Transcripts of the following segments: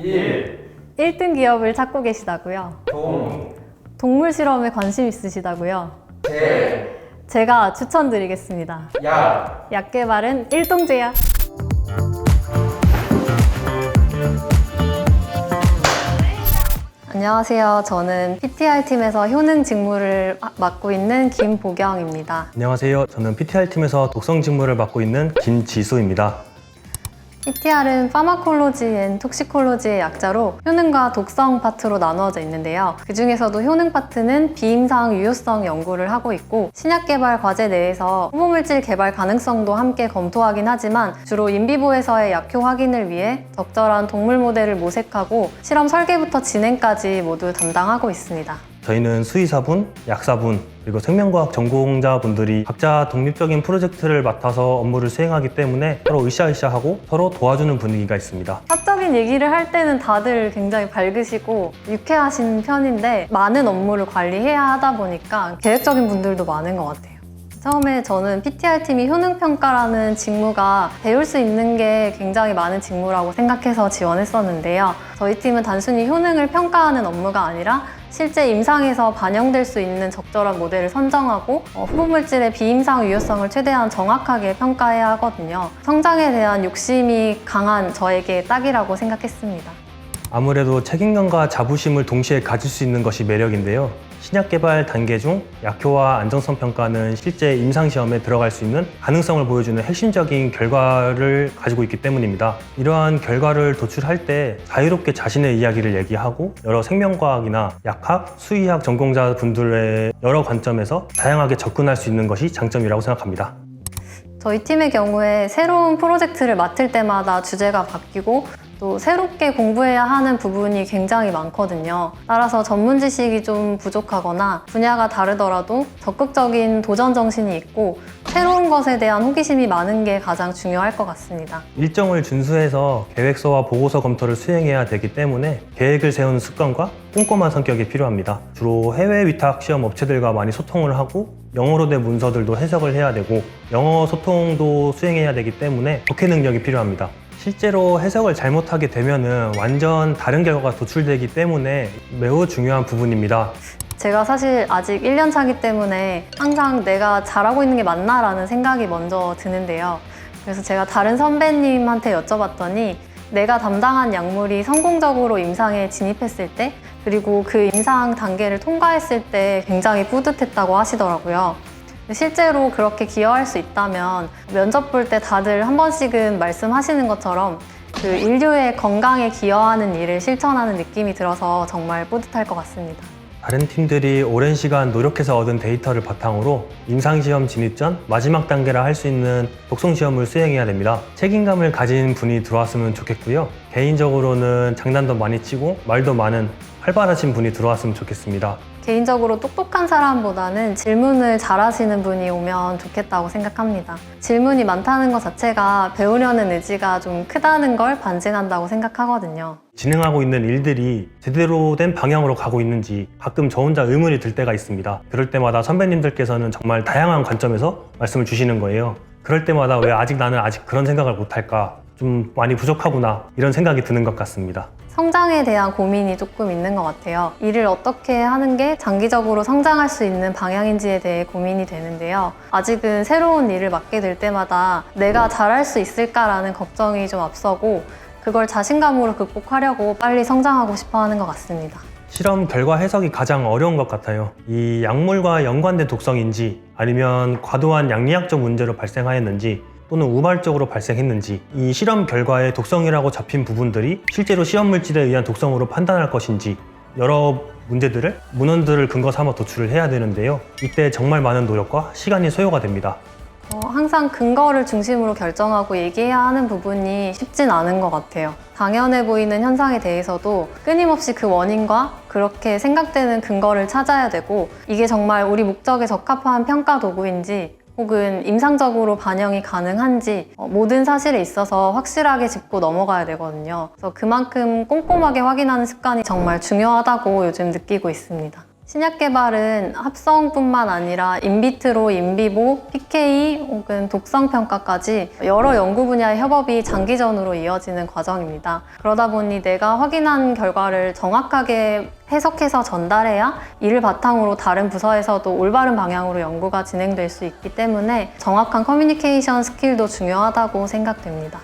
1. 1등 기업을 찾고 계시다고요? 동물 실험에 관심 있으시다고요? 제가 추천드리겠습니다. 약 개발은 일동제약. 안녕하세요. 저는 PTR팀에서 효능 직무를 맡고 있는 김보경입니다. 안녕하세요. 저는 PTR팀에서 독성 직무를 맡고 있는 김지수입니다. PTR은 파마콜로지 앤 톡시콜로지의 약자로 효능과 독성 파트로 나누어져 있는데요. 그 중에서도 효능 파트는 비임상 유효성 연구를 하고 있고, 신약 개발 과제 내에서 후보물질 개발 가능성도 함께 검토하긴 하지만 주로 인비보에서의 약효 확인을 위해 적절한 동물 모델을 모색하고 실험 설계부터 진행까지 모두 담당하고 있습니다. 저희는 수의사분, 약사분, 그리고 생명과학 전공자분들이 각자 독립적인 프로젝트를 맡아서 업무를 수행하기 때문에 서로 으쌰으쌰하고 서로 도와주는 분위기가 있습니다. 사적인 얘기를 할 때는 다들 굉장히 밝으시고 유쾌하신 편인데, 많은 업무를 관리해야 하다 보니까 계획적인 분들도 많은 것 같아요. 처음에 저는 PTR팀이 효능평가라는 직무가 배울 수 있는 게 굉장히 많은 직무라고 생각해서 지원했었는데요. 저희 팀은 단순히 효능을 평가하는 업무가 아니라 실제 임상에서 반영될 수 있는 적절한 모델을 선정하고 후보물질의 비임상 유효성을 최대한 정확하게 평가해야 하거든요. 성장에 대한 욕심이 강한 저에게 딱이라고 생각했습니다. 아무래도 책임감과 자부심을 동시에 가질 수 있는 것이 매력인데요. 신약 개발 단계 중 약효와 안정성 평가는 실제 임상시험에 들어갈 수 있는 가능성을 보여주는 핵심적인 결과를 가지고 있기 때문입니다. 이러한 결과를 도출할 때 자유롭게 자신의 이야기를 얘기하고 여러 생명과학이나 약학, 수의학 전공자분들의 여러 관점에서 다양하게 접근할 수 있는 것이 장점이라고 생각합니다. 저희 팀의 경우에 새로운 프로젝트를 맡을 때마다 주제가 바뀌고 또 새롭게 공부해야 하는 부분이 굉장히 많거든요. 따라서 전문 지식이 좀 부족하거나 분야가 다르더라도 적극적인 도전 정신이 있고 새로운 것에 대한 호기심이 많은 게 가장 중요할 것 같습니다. 일정을 준수해서 계획서와 보고서 검토를 수행해야 되기 때문에 계획을 세우는 습관과 꼼꼼한 성격이 필요합니다. 주로 해외 위탁 시험 업체들과 많이 소통을 하고 영어로 된 문서들도 해석을 해야 되고 영어 소통도 수행해야 되기 때문에 독해 능력이 필요합니다. 실제로 해석을 잘못하게 되면은 완전 다른 결과가 도출되기 때문에 매우 중요한 부분입니다. 제가 사실 아직 1년 차기 때문에 항상 내가 잘하고 있는 게 맞나 라는 생각이 먼저 드는데요. 그래서 제가 다른 선배님한테 여쭤봤더니 내가 담당한 약물이 성공적으로 임상에 진입했을 때, 그리고 그 임상 단계를 통과했을 때 굉장히 뿌듯했다고 하시더라고요. 실제로 그렇게 기여할 수 있다면 면접 볼 때 다들 한 번씩은 말씀하시는 것처럼 그 인류의 건강에 기여하는 일을 실천하는 느낌이 들어서 정말 뿌듯할 것 같습니다. 다른 팀들이 오랜 시간 노력해서 얻은 데이터를 바탕으로 임상시험 진입 전 마지막 단계라 할 수 있는 독성시험을 수행해야 됩니다. 책임감을 가진 분이 들어왔으면 좋겠고요. 개인적으로는 장난도 많이 치고 말도 많은 활발하신 분이 들어왔으면 좋겠습니다. 개인적으로 똑똑한 사람보다는 질문을 잘하시는 분이 오면 좋겠다고 생각합니다. 질문이 많다는 것 자체가 배우려는 의지가 좀 크다는 걸 반증한다고 생각하거든요. 진행하고 있는 일들이 제대로 된 방향으로 가고 있는지 가끔 저 혼자 의문이 들 때가 있습니다. 그럴 때마다 선배님들께서는 정말 다양한 관점에서 말씀을 주시는 거예요. 그럴 때마다 왜 나는 아직 그런 생각을 못할까? 좀 많이 부족하구나 이런 생각이 드는 것 같습니다. 성장에 대한 고민이 조금 있는 것 같아요. 일을 어떻게 하는 게 장기적으로 성장할 수 있는 방향인지에 대해 고민이 되는데요. 아직은 새로운 일을 맡게 될 때마다 내가 잘할 수 있을까라는 걱정이 좀 앞서고, 그걸 자신감으로 극복하려고 빨리 성장하고 싶어 하는 것 같습니다. 실험 결과 해석이 가장 어려운 것 같아요. 이 약물과 연관된 독성인지 아니면 과도한 양리학적 문제로 발생하였는지 또는 우발적으로 발생했는지, 이 실험 결과의 독성이라고 잡힌 부분들이 실제로 시험 물질에 의한 독성으로 판단할 것인지 여러 문제들을 문헌들을 근거 삼아 도출을 해야 되는데요. 이때 정말 많은 노력과 시간이 소요가 됩니다. 항상 근거를 중심으로 결정하고 얘기해야 하는 부분이 쉽진 않은 것 같아요. 당연해 보이는 현상에 대해서도 끊임없이 그 원인과 그렇게 생각되는 근거를 찾아야 되고, 이게 정말 우리 목적에 적합한 평가 도구인지 혹은 임상적으로 반영이 가능한지 모든 사실에 있어서 확실하게 짚고 넘어가야 되거든요. 그래서 그만큼 꼼꼼하게 확인하는 습관이 정말 중요하다고 요즘 느끼고 있습니다. 신약 개발은 합성뿐만 아니라 인비트로, 인비보, PK 혹은 독성 평가까지 여러 연구 분야의 협업이 장기전으로 이어지는 과정입니다. 그러다 보니 내가 확인한 결과를 정확하게 해석해서 전달해야 이를 바탕으로 다른 부서에서도 올바른 방향으로 연구가 진행될 수 있기 때문에 정확한 커뮤니케이션 스킬도 중요하다고 생각됩니다.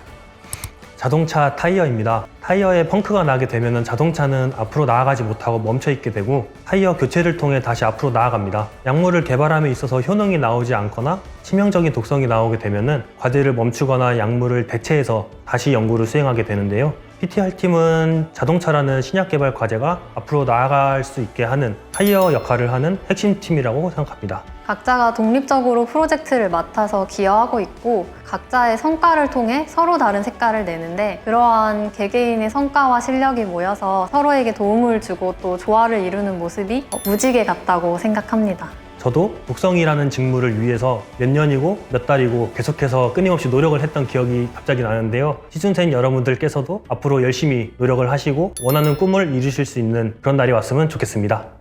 자동차 타이어입니다. 타이어에 펑크가 나게 되면 자동차는 앞으로 나아가지 못하고 멈춰 있게 되고 타이어 교체를 통해 다시 앞으로 나아갑니다. 약물을 개발함에 있어서 효능이 나오지 않거나 치명적인 독성이 나오게 되면 과제를 멈추거나 약물을 대체해서 다시 연구를 수행하게 되는데요. PTR팀은 자동차라는 신약 개발 과제가 앞으로 나아갈 수 있게 하는 타이어 역할을 하는 핵심 팀이라고 생각합니다. 각자가 독립적으로 프로젝트를 맡아서 기여하고 있고 각자의 성과를 통해 서로 다른 색깔을 내는데 그러한 개개인의 성과와 실력이 모여서 서로에게 도움을 주고 또 조화를 이루는 모습이 무지개 같다고 생각합니다. 저도 독성이라는 직무를 위해서 몇 년이고 몇 달이고 계속해서 끊임없이 노력을 했던 기억이 갑자기 나는데요. 시즌생 여러분들께서도 앞으로 열심히 노력을 하시고 원하는 꿈을 이루실 수 있는 그런 날이 왔으면 좋겠습니다.